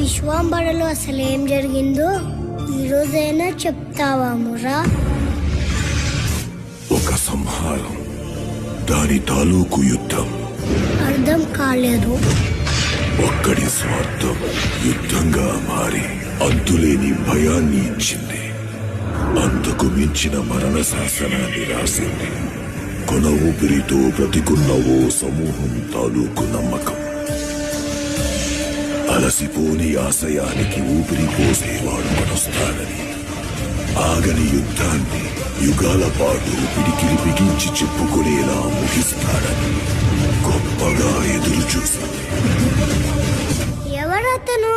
విశ్వాంబరలో అసలు ఏం జరిగిందో ఈరోజైనా చెప్తావా మురా? ఒక సంహారం, దాని తాలూకు యుద్ధం. అర్థం కాలేదు. ఒక్కడి స్వార్థం యుద్ధంగా మారి అంతులేని భయాన్ని ఇచ్చింది. అంతకు మించిన మరణ శాసనాన్ని రాసింది. కొన ఊపిరితో బ్రతికున్న ఓ సమూహం తాలూకు నమ్మకం. అలసిపోని ఆశయానికి ఊపిరి పోసేవాడు మనొస్తాడని, ఆగని యుద్ధాన్ని యుగాల పాటు పిడికిలి బిగించి చెప్పుకునేలా ముగిస్తాడని గొప్పగా ఎదురు చూసింది. ఎవరతను?